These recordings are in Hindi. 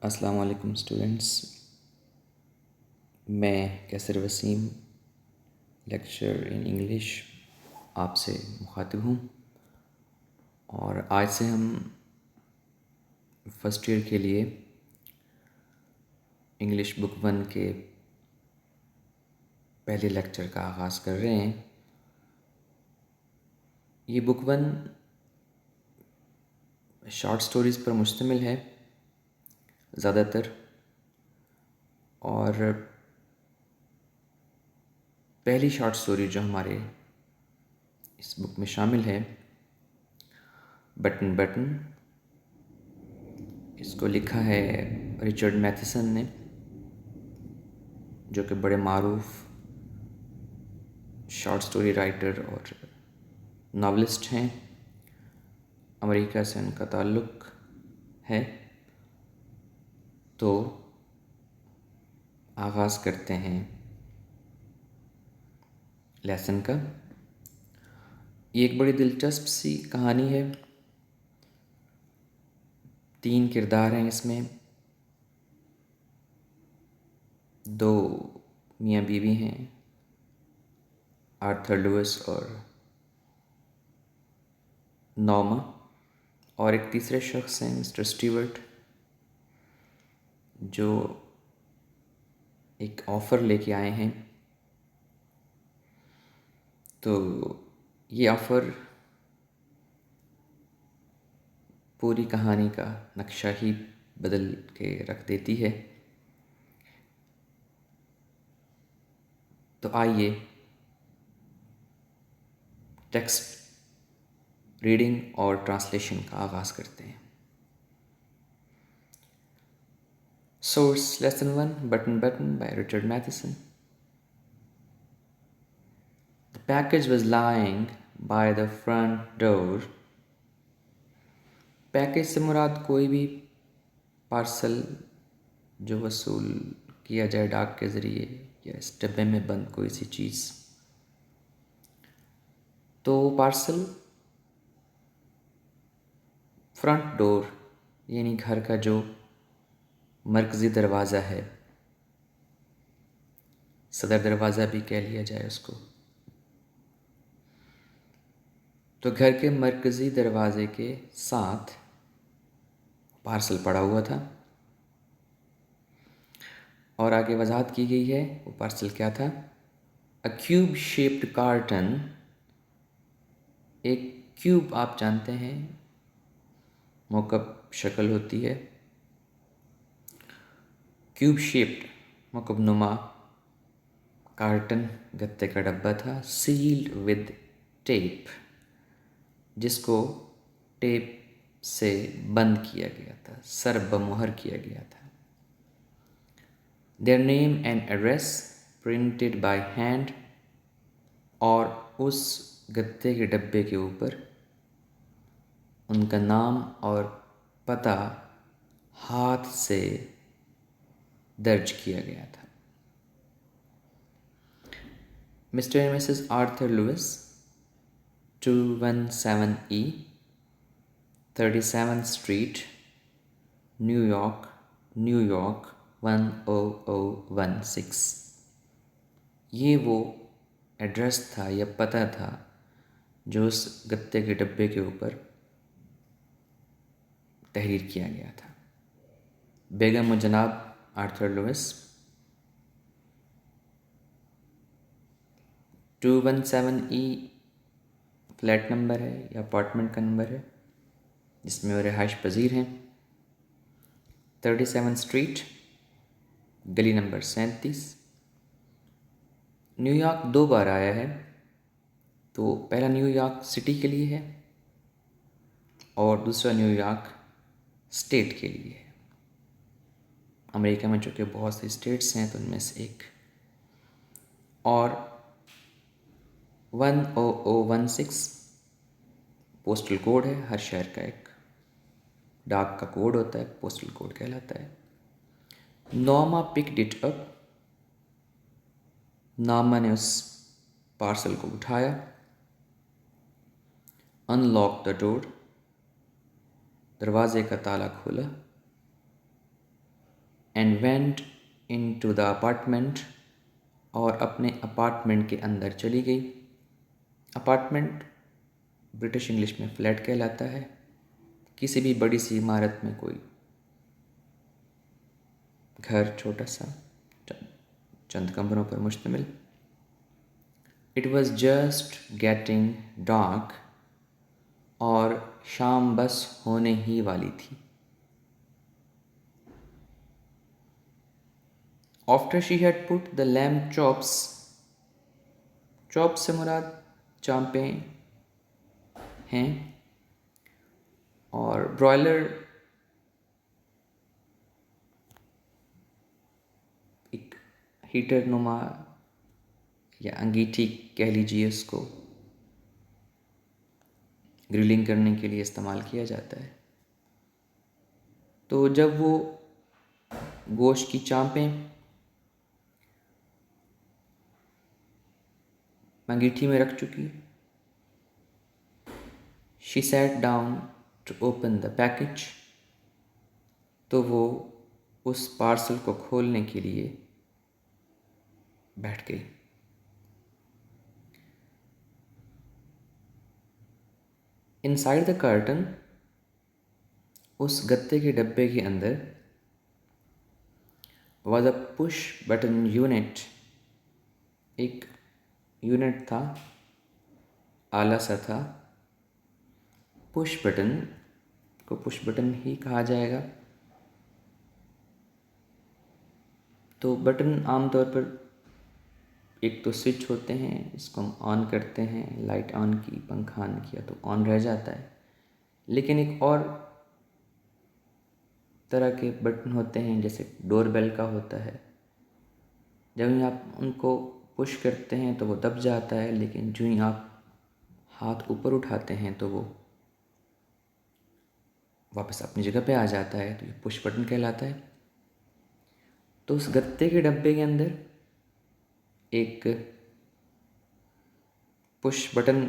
अस्सलाम वालेकुम स्टूडेंट्स। मैं कैसर वसीम, लेक्चर इन इंग्लिश, आपसे मुखातिब हूँ। और आज से हम फर्स्ट ईयर के लिए इंग्लिश बुक 1 के पहले लेक्चर का आगाज़ कर रहे हैं। ये बुक 1 शॉर्ट स्टोरीज़ पर मुश्तमिल है ज़्यादातर, और पहली शॉर्ट स्टोरी जो हमारे इस बुक में शामिल है, बटन बटन, इसको लिखा है रिचर्ड मैथेसन ने, जो कि बड़े मारूफ शॉर्ट स्टोरी राइटर और नॉवलिस्ट हैं। अमेरिका से उनका ताल्लुक़ है। तो आगाज़ करते हैं लेसन का। ये एक बड़ी दिलचस्प सी कहानी है। 3 किरदार हैं इसमें। 2 मियाँ बीवी हैं, आर्थर लुइस और नॉर्मा, और एक तीसरे शख्स हैं मिस्टर स्टीवर्ट, जो एक ऑफ़र लेके आए हैं। तो ये ऑफ़र पूरी कहानी का नक्शा ही बदल के रख देती है। तो आइए टेक्स्ट रीडिंग और ट्रांसलेशन का आगाज़ करते हैं। Source Lesson 1, Button Button by Richard Matheson. The package was lying by the front door. Package से मुराद कोई भी पार्सल जो वसूल किया जाए डाक के ज़रिए या इस डब्बे में बंद कोई सी चीज़। तो पार्सल फ्रंट डोर यानी घर का जो मरकज़ी दरवाज़ा है, सदर दरवाज़ा भी कह लिया जाए उसको, तो घर के मरकज़ी दरवाज़े के साथ पार्सल पड़ा हुआ था। और आगे वजाहत की गई है वो पार्सल क्या था। अ क्यूब शेप्ड कार्टन, एक क्यूब आप जानते हैं मौकब शक्ल होती है। क्यूब शेप्ड मौकब नुमा कार्टन, गत्ते का डब्बा था। सील्ड विद टेप, जिसको टेप से बंद किया गया था, सरबमुहर किया गया था। Their name and address printed by hand, और उस गत्ते के डब्बे के ऊपर उनका नाम और पता हाथ से दर्ज किया गया था। Mr and Mrs Arthur Lewis, 217E 37th street, New York, New York 10016। ये वो एड्रेस था या पता था जो उस गत्ते के डब्बे के ऊपर तहरीर किया गया था। बेगम व जनाब Arthur Lewis, 217E flat number है या अपार्टमेंट का नंबर है जिसमें वो रिहाइश पजीर हैं। 37 स्ट्रीट, गली नंबर 37। न्यूयॉर्क 2 बार आया है, तो पहला न्यूयॉर्क सिटी के लिए है और दूसरा न्यूयॉर्क स्टेट के लिए है। अमेरिका में चूँकि बहुत सी स्टेट्स हैं तो उनमें से एक। और 10016 पोस्टल कोड है। हर शहर का एक डाक का कोड होता है, पोस्टल कोड कहलाता है। Norma picked it up, Norma ने उस पार्सल को उठाया। अनलॉक द डोर, दरवाजे का ताला खोला। And went into the apartment, और अपने अपार्टमेंट के अंदर चली गई। अपार्टमेंट ब्रिटिश इंग्लिश में फ्लैट कहलाता है, किसी भी बड़ी सी इमारत में कोई घर छोटा सा चंद कमरों पर मुश्तमिल। It was just getting dark, और शाम बस होने ही वाली थी। After she had put the lamb chops, chop से मुराद चांपें हैं, और ब्रॉयलर एक हीटर नुमा या अंगीठी कह लीजिए उसको, ग्रिलिंग करने के लिए इस्तेमाल किया जाता है। तो जब वो गोश्त की चांपें अंगीठी में रख चुकी, she sat down to open the package, तो वो उस पार्सल को खोलने के लिए बैठ गई। इनसाइड द कर्टन, उस गत्ते के डब्बे के अंदर, was a push button unit, एक यूनिट था, आला सा था। पुश बटन को पुश बटन ही कहा जाएगा। तो बटन आमतौर पर एक तो स्विच होते हैं, इसको हम ऑन करते हैं, लाइट ऑन की, पंखा ऑन किया तो ऑन रह जाता है। लेकिन एक और तरह के बटन होते हैं, जैसे डोरबेल का होता है, जब ही आप उनको पुश करते हैं तो वो दब जाता है, लेकिन जो ही आप हाथ ऊपर उठाते हैं तो वो वापस अपनी जगह पे आ जाता है, तो ये पुश बटन कहलाता है। तो उस गत्ते के डब्बे के अंदर एक पुश बटन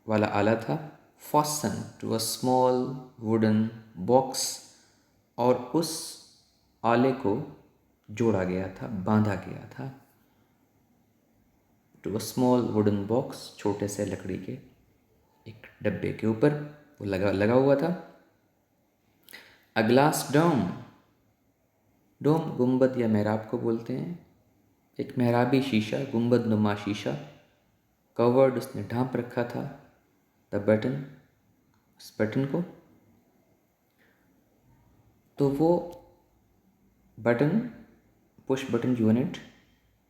वाला आला था, fastened to a small wooden box, और उस आले को जोड़ा गया था, बांधा गया था। to a small wooden box, छोटे से लकड़ी के एक डब्बे के ऊपर वो लगा हुआ था। a glass dome, डोम गुंबद या मेहराब को बोलते हैं, एक मेहराबी शीशा, गुंबद नुमा शीशा, कवर्ड, उसने ढांप रखा था, द बटन, उस बटन को। तो वो बटन, पुश बटन यूनिट,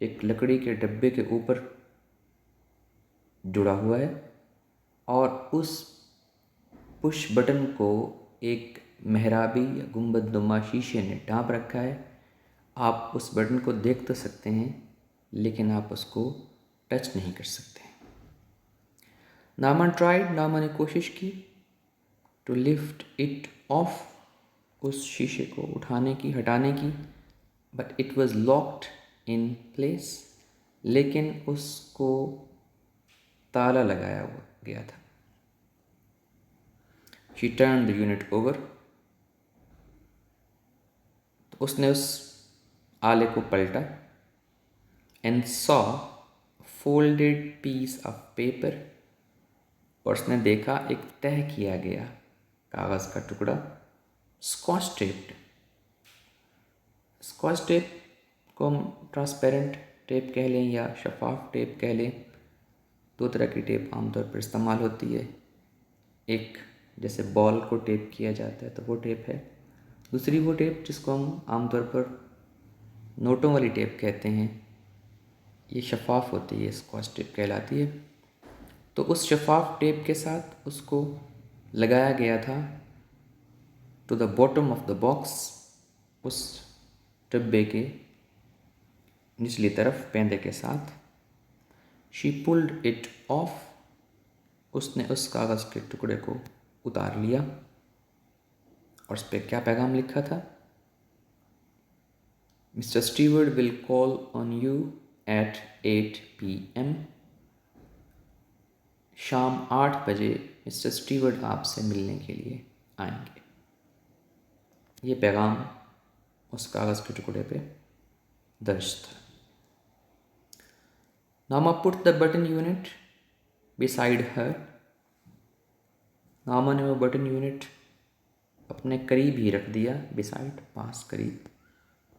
एक लकड़ी के डब्बे के ऊपर जुड़ा हुआ है, और उस पुश बटन को एक मेहराबी या गुंबद नुमा शीशे ने ढांप रखा है। आप उस बटन को देख तो सकते हैं, लेकिन आप उसको टच नहीं कर सकते। नामन ट्राइड, नामा ने कोशिश की, टू लिफ्ट इट ऑफ, उस शीशे को उठाने की, हटाने की, but it was locked in place, लेकिन उसको ताला लगाया हुआ गया था। She turn the unit over, तो उसने उस आले को पलटा, and saw folded piece of paper, और उसने देखा एक तह किया गया कागज़ का टुकड़ा, स्कॉच टेप्ड। स्कॉच टेप को हम ट्रांसपेरेंट टेप कह लें या शफाफ टेप कह लें। दो तरह की टेप आमतौर पर इस्तेमाल होती है, एक जैसे बॉल को टेप किया जाता है तो वो टेप है, दूसरी वो टेप जिसको हम आमतौर पर नोटों वाली टेप कहते हैं, ये शफाफ होती है, स्कॉच टेप कहलाती है। तो उस शफाफ टेप के साथ उसको लगाया गया था to the bottom of the box, उस डब्बे के निचली तरफ पेंदे के साथ। शी पुल्ड इट ऑफ, उसने उस कागज़ के टुकड़े को उतार लिया, और उस पर क्या पैगाम लिखा था? Mr Steward will call on you at 8 PM, शाम 8 बजे मिस्टर स्टीवर्ड आपसे मिलने के लिए आएंगे। ये पैगाम उस कागज़ के टुकड़े पे दर्ज था। नामा put the button unit beside her. नामा ने वो बटन यूनिट अपने करीब ही रख दिया, बिसाइड पास, करीब,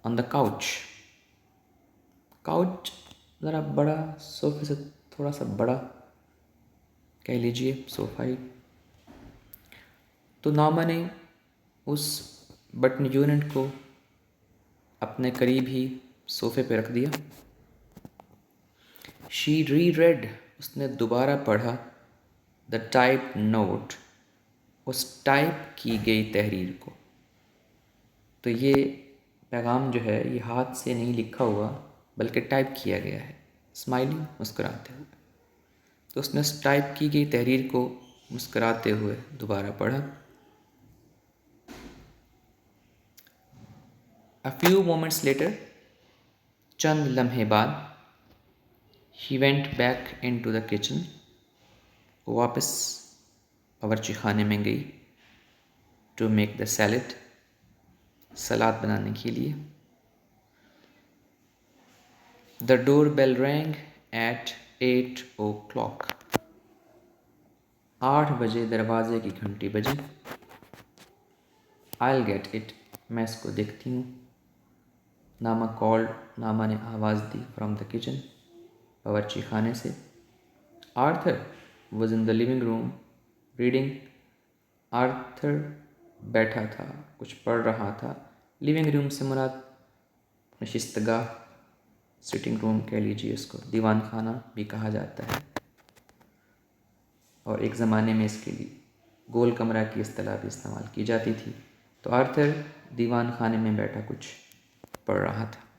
ऑन द काउच। काउच ज़रा बड़ा, सोफे से थोड़ा सा बड़ा कह लीजिए, सोफा ही। तो नामा ने उस बटन यूनिट को अपने करीब ही सोफे पे रख दिया। शी री रेड, उसने दोबारा पढ़ा, द टाइप नोट, उस टाइप की गई तहरीर को। तो ये पैगाम जो है ये हाथ से नहीं लिखा हुआ बल्कि टाइप किया गया है, स्माइलिंग, मुस्कुराते हुए। तो उसने उस टाइप की गई तहरीर को मुस्कुराते हुए दोबारा पढ़ा। अ फ्यू मोमेंट्स लेटर, चंद लम्हे बाद, ही went back into the kitchen, वो वापस बावर्ची खाने में गई, टू मेक द सैलड, सलाद बनाने के लिए। The door bell rang at 8 o'clock, 8 बजे दरवाजे की घंटी बजी। I'll get it, मैं इसको देखती हूँ। नामा कॉल्ड, नामा ने आवाज़ दी, फ्रॉम द किचन, बावर्ची खाने से। Arthur was in the living room reading, Arthur बैठा था, कुछ पढ़ रहा था। लिविंग रूम से मुराद नशिस्तगाह, सिटिंग रूम कह लीजिए उसको, दीवान खाना भी कहा जाता है, और एक ज़माने में इसके लिए गोल कमरा की इस्तेलाह भी इस्तेमाल की जाती थी। तो आर्थर दीवान खाने में बैठा कुछ पढ़ रहा था।